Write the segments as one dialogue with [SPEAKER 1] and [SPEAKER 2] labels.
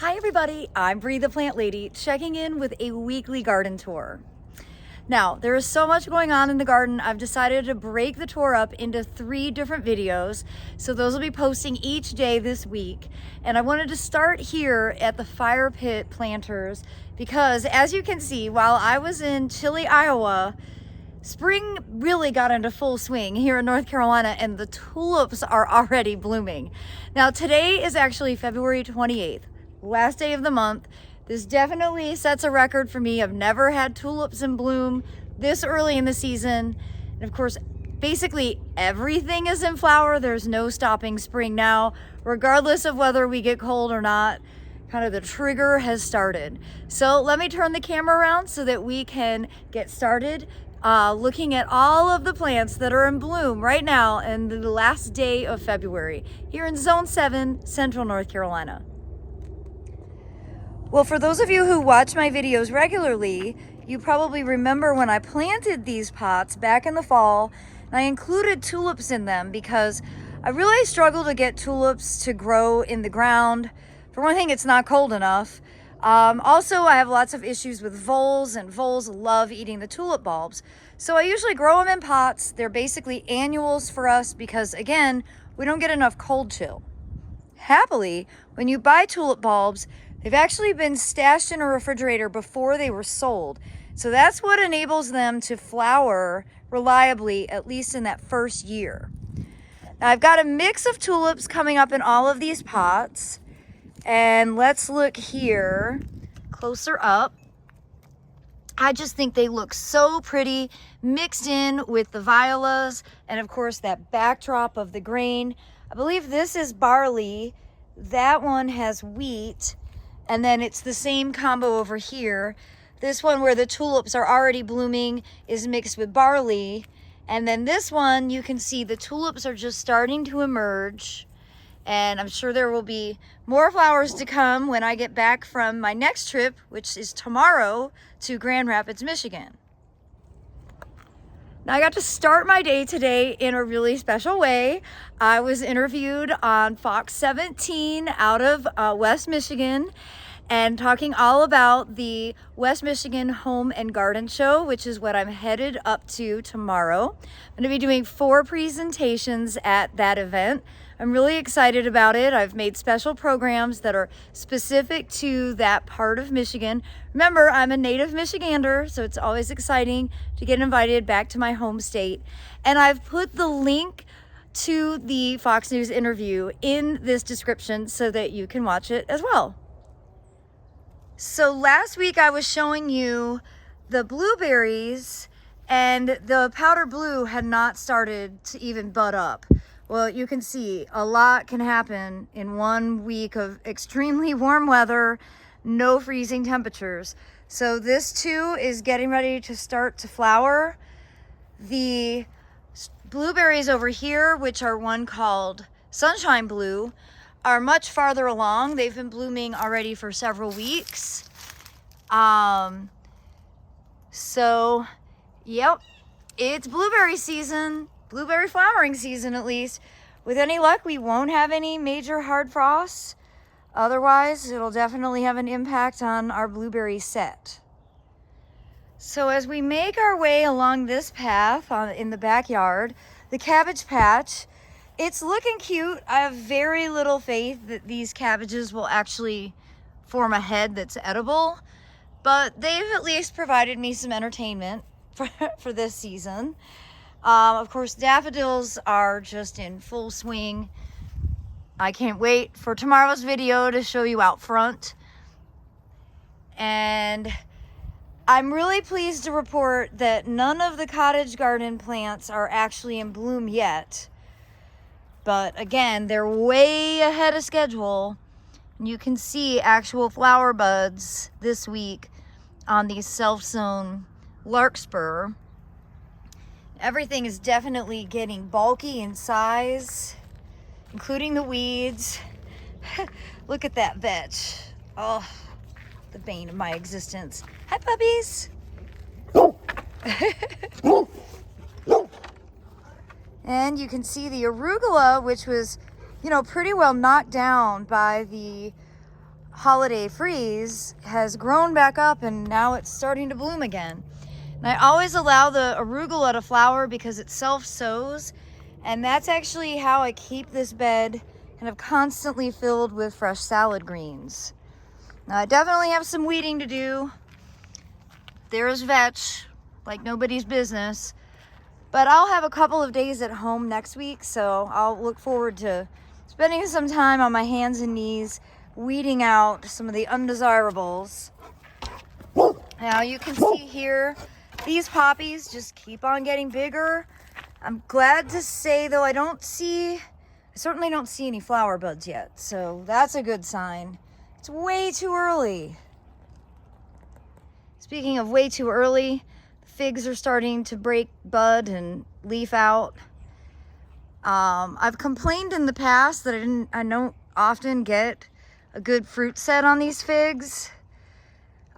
[SPEAKER 1] Hi everybody, I'm Bree the Plant Lady, checking in with a weekly garden tour. Now, there is so much going on in the garden, I've decided to break the tour up into 3 different videos. So those will be posting each day this week. And I wanted to start here at the fire pit planters because, as you can see, while I was in chilly Iowa, spring really got into full swing here in North Carolina and the tulips are already blooming. Now, today is actually February 28th. Last day of the month. This definitely sets a record for me. I've never had tulips in bloom this early in the season. And of course, basically everything is in flower. There's no stopping spring now, regardless of whether we get cold or not. Kind of the trigger has started. So let me turn the camera around so that we can get started looking at all of the plants that are in bloom right now in the last day of February here in Zone 7, Central North Carolina. Well, for those of you who watch my videos regularly, you probably remember when I planted these pots back in the fall, and I included tulips in them because I really struggle to get tulips to grow in the ground. For one thing, it's not cold enough. Also, I have lots of issues with voles, and voles love eating the tulip bulbs. So I usually grow them in pots. They're basically annuals for us because, again, we don't get enough cold chill. Happily, when you buy tulip bulbs, they've actually been stashed in a refrigerator before they were sold. So that's what enables them to flower reliably, at least in that first year. Now I've got a mix of tulips coming up in all of these pots. And let's look here, closer up. I just think they look so pretty, mixed in with the violas, and of course that backdrop of the grain. I believe this is barley. That one has wheat. And then it's the same combo over here. This one where the tulips are already blooming is mixed with barley. And then this one, you can see the tulips are just starting to emerge. And I'm sure there will be more flowers to come when I get back from my next trip, which is tomorrow, to Grand Rapids, Michigan. Now, I got to start my day today in a really special way. I was interviewed on Fox 17 out of West Michigan and talking all about the West Michigan Home and Garden Show, which is what I'm headed up to tomorrow. I'm going to be doing 4 presentations at that event. I'm really excited about it. I've made special programs that are specific to that part of Michigan. Remember, I'm a native Michigander, so it's always exciting to get invited back to my home state. And I've put the link to the Fox News interview in this description so that you can watch it as well. So last week I was showing you the blueberries and the powder blue had not started to even bud up. Well, you can see a lot can happen in 1 week of extremely warm weather, no freezing temperatures. So this too is getting ready to start to flower. The blueberries over here, which are one called Sunshine Blue, are much farther along. They've been blooming already for several weeks. So, yep, it's blueberry season. Blueberry flowering season, at least. With any luck, we won't have any major hard frosts. Otherwise, it'll definitely have an impact on our blueberry set. So as we make our way along this path in the backyard, the cabbage patch, it's looking cute. I have very little faith that these cabbages will actually form a head that's edible, but they've at least provided me some entertainment for this season. Of course, daffodils are just in full swing. I can't wait for tomorrow's video to show you out front. And I'm really pleased to report that none of the cottage garden plants are actually in bloom yet. But again, they're way ahead of schedule. You can see actual flower buds this week on the self-sown larkspur. Everything is definitely getting bulky in size, including the weeds. Look at that vetch. Oh, the bane of my existence. Hi, puppies. And you can see the arugula, which was, pretty well knocked down by the holiday freeze has grown back up, and now it's starting to bloom again. And I always allow the arugula to flower because it self-sows, and that's actually how I keep this bed kind of constantly filled with fresh salad greens. Now I definitely have some weeding to do. There's vetch like nobody's business, but I'll have a couple of days at home next week, so I'll look forward to spending some time on my hands and knees weeding out some of the undesirables. Now you can see here, these poppies just keep on getting bigger. I'm glad to say though, I certainly don't see any flower buds yet, so that's a good sign. It's way too early. Speaking of way too early, the figs are starting to break bud and leaf out. I've complained in the past that I don't often get a good fruit set on these figs.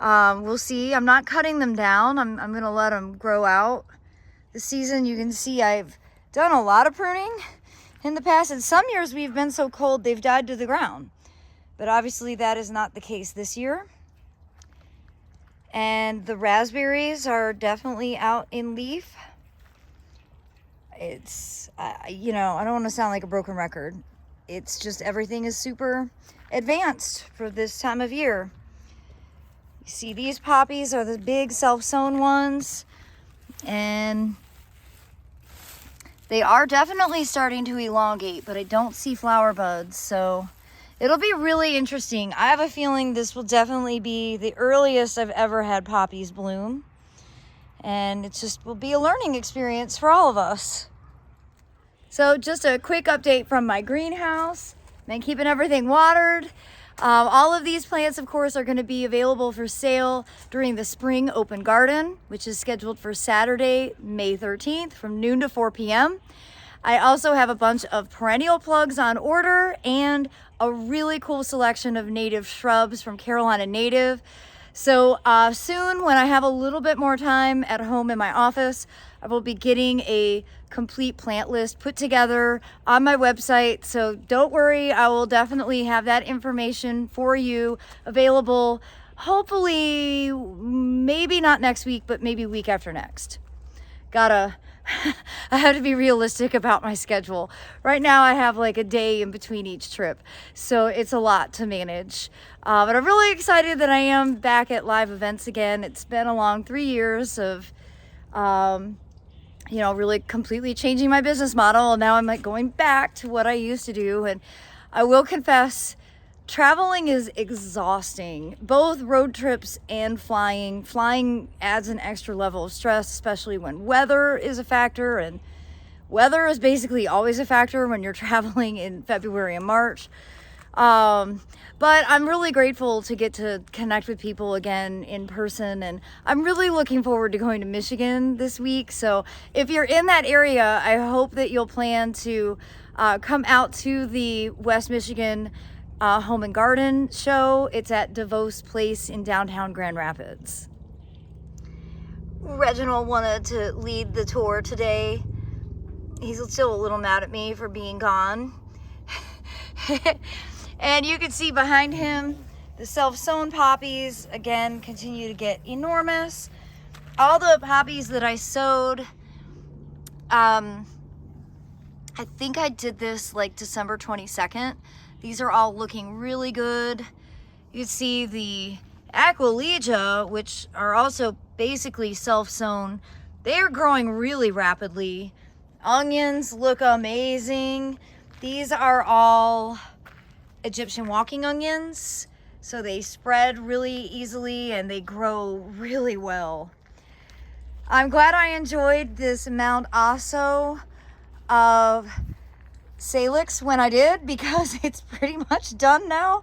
[SPEAKER 1] We'll see. I'm not cutting them down. I'm gonna let them grow out. This season you can see I've done a lot of pruning in the past, and some years we've been so cold they've died to the ground. But obviously that is not the case this year. And the raspberries are definitely out in leaf. It's, you know, I don't want to sound like a broken record. It's just everything is super advanced for this time of year. You see these poppies are the big self-sown ones, and they are definitely starting to elongate, but I don't see flower buds, so it'll be really interesting. I have a feeling this will definitely be the earliest I've ever had poppies bloom, and it just will be a learning experience for all of us. So just a quick update from my greenhouse. Been keeping everything watered. All of these plants, of course, are going to be available for sale during the spring open garden, which is scheduled for Saturday, May 13th from noon to 4 p.m. I also have a bunch of perennial plugs on order and a really cool selection of native shrubs from Carolina Native. So soon, when I have a little bit more time at home in my office, I will be getting a complete plant list put together on my website. So don't worry, I will definitely have that information for you available, hopefully, maybe not next week, but maybe week after next. I have to be realistic about my schedule. Right now I have like a day in between each trip, so it's a lot to manage. But I'm really excited that I am back at live events again. It's been a long 3 years of, you know, really completely changing my business model. And now I'm like going back to what I used to do. And I will confess, traveling is exhausting, both road trips and flying. Flying adds an extra level of stress, especially when weather is a factor, and weather is basically always a factor when you're traveling in February and March. But I'm really grateful to get to connect with people again in person, and I'm really looking forward to going to Michigan this week. So if you're in that area, I hope that you'll plan to come out to the West Michigan Home and Garden show. It's at DeVos Place in downtown Grand Rapids. Reginald wanted to lead the tour today. He's still a little mad at me for being gone. And you can see behind him the self-sown poppies again continue to get enormous. All the poppies that I sowed, I think I did this like December 22nd. These are all looking really good. You can see the Aquilegia, which are also basically self-sown. They're growing really rapidly. Onions look amazing. These are all Egyptian walking onions, so they spread really easily and they grow really well. I'm glad I enjoyed this amount also of Salix when I did, because it's pretty much done now.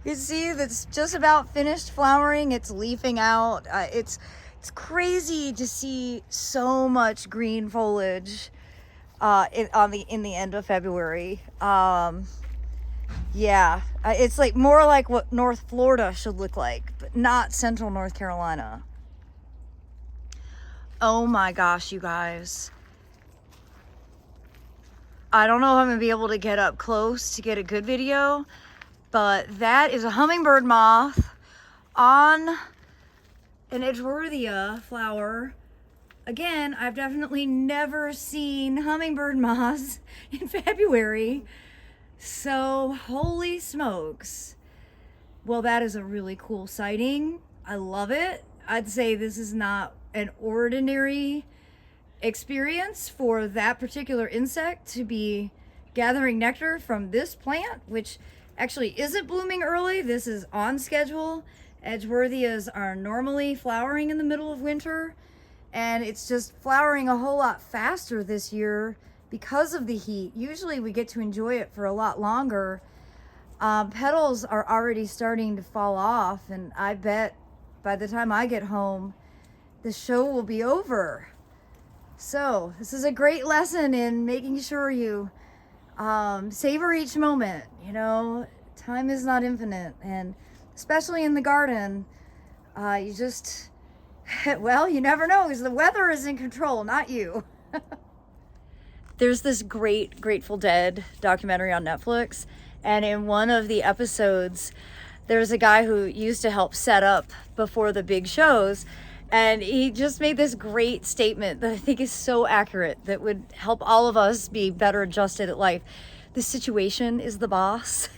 [SPEAKER 1] You see that's just about finished flowering. It's leafing out. It's crazy to see so much green foliage in the end of February. Yeah, it's like more like what North Florida should look like, but not Central North Carolina. Oh my gosh, you guys. I don't know if I'm gonna be able to get up close to get a good video, But that is a hummingbird moth on an Edgeworthia flower. Again, I've definitely never seen hummingbird moths in February. So, holy smokes. Well, that is a really cool sighting. I love it. I'd say this is not an ordinary experience for that particular insect to be gathering nectar from this plant, which actually isn't blooming early. This is on schedule. Edgeworthias are normally flowering in the middle of winter, and it's just flowering a whole lot faster this year because of the heat. Usually we get to enjoy it for a lot longer. Petals are already starting to fall off, and I bet by the time I get home, the show will be over. So this is a great lesson in making sure you savor each moment. You know, time is not infinite, and especially in the garden, you just, well, you never know, because the weather is in control, not you. There's this great Grateful Dead documentary on Netflix, and in one of the episodes, there's a guy who used to help set up before the big shows, and he just made this great statement that I think is so accurate, that would help all of us be better adjusted at life. The situation is the boss.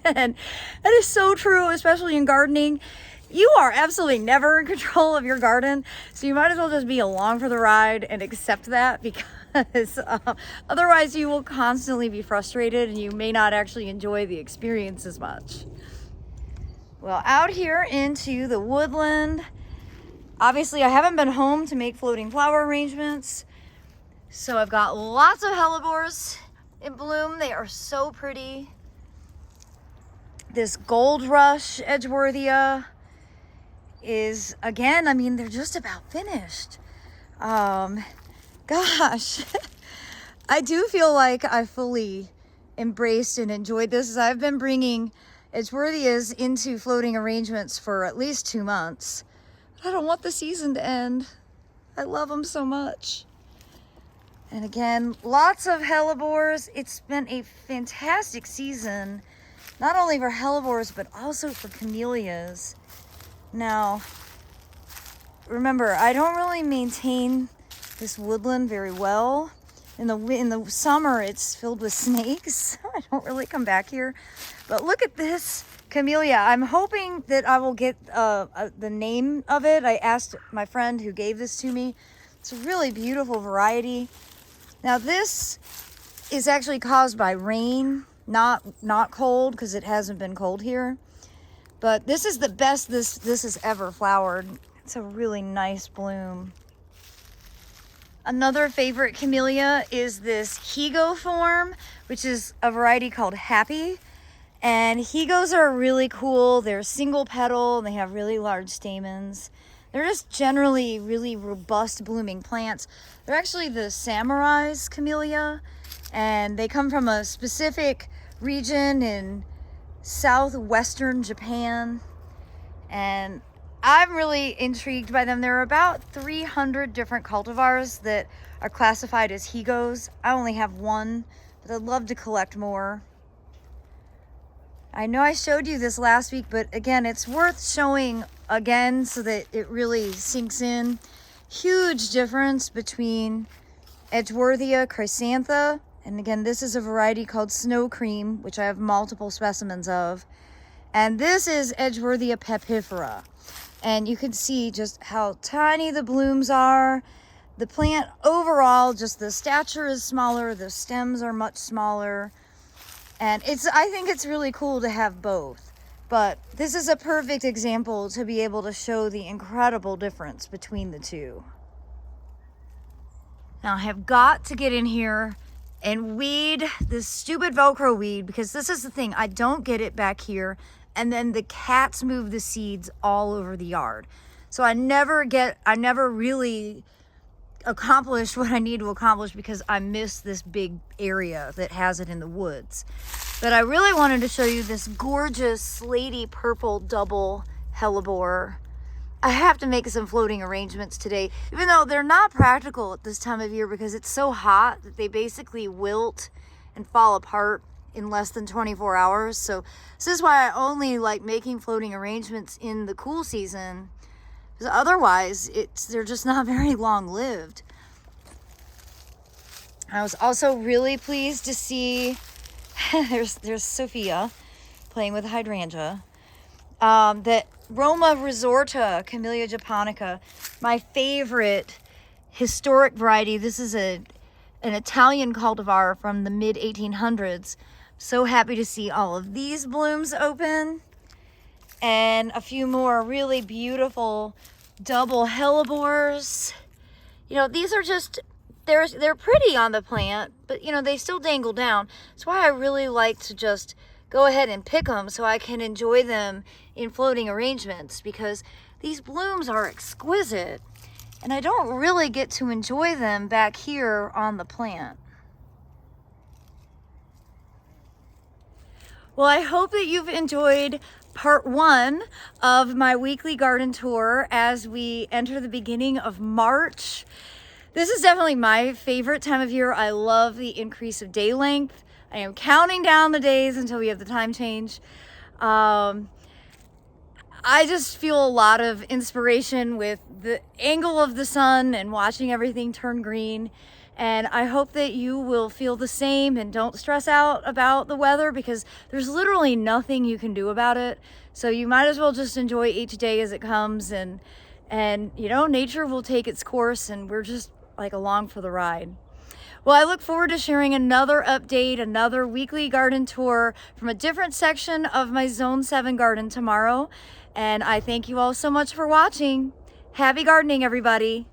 [SPEAKER 1] And that is so true, especially in gardening. You are absolutely never in control of your garden, so you might as well just be along for the ride and accept that, because otherwise you will constantly be frustrated and you may not actually enjoy the experience as much. Well, out here into the woodland, obviously I haven't been home to make floating flower arrangements, so I've got lots of hellebores in bloom. They are so pretty. This gold rush Edgeworthia is, again, I mean, they're just about finished. Gosh, I do feel like I fully embraced and enjoyed this, as I've been bringing Edgeworthias into floating arrangements for at least 2 months. I don't want the season to end. I love them so much. And again, lots of hellebores. It's been a fantastic season, not only for hellebores, but also for camellias. Now, remember, I don't really maintain this woodland very well. In the summer, it's filled with snakes. I don't really come back here. But look at this camellia. I'm hoping that I will get the name of it. I asked my friend who gave this to me. It's a really beautiful variety. Now, this is actually caused by rain, not cold, because it hasn't been cold here. But this is the best this has ever flowered. It's a really nice bloom. Another favorite camellia is this Higo form, which is a variety called Happy. And Higos are really cool. They're single petal, and they have really large stamens. They're just generally really robust blooming plants. They're actually the Samurai's camellia, and they come from a specific region in southwestern Japan, and I'm really intrigued by them. There are about 300 different cultivars that are classified as Higos. I only have one, but I'd love to collect more. I know I showed you this last week, but again, it's worth showing again so that it really sinks in. Huge difference between Edgeworthia chrysantha, and again, this is a variety called Snow Cream, which I have multiple specimens of. And this is Edgeworthia pepifera. And you can see just how tiny the blooms are. The plant overall, just the stature is smaller, the stems are much smaller. And I think it's really cool to have both. But this is a perfect example to be able to show the incredible difference between the two. Now I have got to get in here and weed this stupid Velcro weed, because this is the thing, I don't get it back here, and then the cats move the seeds all over the yard. So I never really accomplish what I need to accomplish, because I miss this big area that has it in the woods. But I really wanted to show you this gorgeous slaty purple double hellebore. I have to make some floating arrangements today, even though they're not practical at this time of year because it's so hot that they basically wilt and fall apart in less than 24 hours. So this is why I only like making floating arrangements in the cool season, because otherwise they're just not very long lived. I was also really pleased to see there's Sophia playing with hydrangea. That Roma resorta, Camellia japonica, my favorite historic variety. This is an Italian cultivar from the mid 1800s. So happy to see all of these blooms open, and a few more really beautiful double hellebores. You know, these are just, they're pretty on the plant, but you know, they still dangle down. That's why I really like to just go ahead and pick them so I can enjoy them in floating arrangements, because these blooms are exquisite and I don't really get to enjoy them back here on the plant. Well, I hope that you've enjoyed part 1 of my weekly garden tour as we enter the beginning of March. This is definitely my favorite time of year. I love the increase of day length. I am counting down the days until we have the time change. I just feel a lot of inspiration with the angle of the sun and watching everything turn green. And I hope that you will feel the same and don't stress out about the weather, because there's literally nothing you can do about it. So you might as well just enjoy each day as it comes, and you know, nature will take its course and we're just like along for the ride. Well, I look forward to sharing another update, another weekly garden tour from a different section of my Zone 7 garden tomorrow. And I thank you all so much for watching. Happy gardening, everybody.